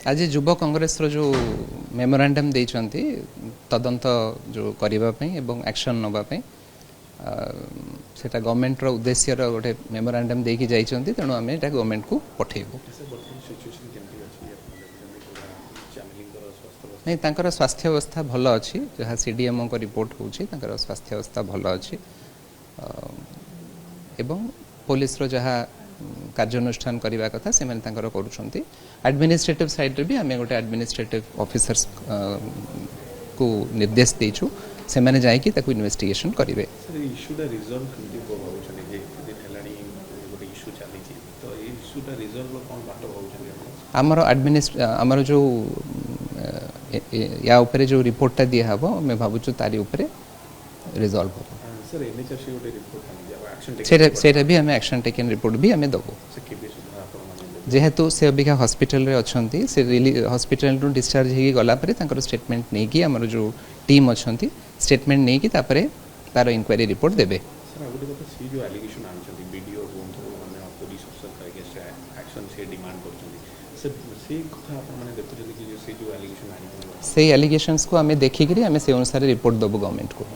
आज युवा कांग्रेस रो जो मेमोरांडम देइछंती तदंत जो करिबा पई एवं एक्शन नबा पई सेटा गवर्नमेंट रो उद्देश्य रो गोटे मेमोरांडम देकी जाइछंती तेणु आमे एटा गवर्नमेंट को पठेबो नहीं तांकर स्वास्थ्य अवस्था भल अछि जहाँ सीडीएमओ को रिपोर्ट होउछि तांकर स्वास्थ्य अवस्था भल अछि एवं पुलिस रो जहाँ कार्यानुष्ठान करने कथा से करुँच एडमिनिस्ट्रेटिव साइड रे भी आम गोटे एडमिनिस्ट्रेटिव ऑफिसर्स को निर्देश देचु से मैंने जाइए ताकू इन्वेस्टिगेशन करेंगे आमर आमर जो या उपरे जो रिपोर्टा दिया हम मैं भावुँ तारी उपरे रिजॉल्व हो सेटा भी हमें एक्शन टेकन रिपोर्ट भी हमें दबो जेहेतु से अबिका हॉस्पिटल रे अछंती से हॉस्पिटल रू डिस्चार्ज हेगी गला परे तांकर स्टेटमेंट नै कि हमर जो टीम अछंती स्टेटमेंट नै कि तापरे तार इंक्वायरी रिपोर्ट देबे सर आगुटे कथा सी जो एलिगेशन आनछंती वीडियो बंधु माने पुलिस अफसर का अगेंस्ट एक्शन से डिमांड करछंती सर से कथा आपण माने देखुछंती कि जो से जो एलिगेशन आनी से एलिगेशंस को हमें देखि करी हमें से अनुसार रिपोर्ट दबो गवर्नमेंट को।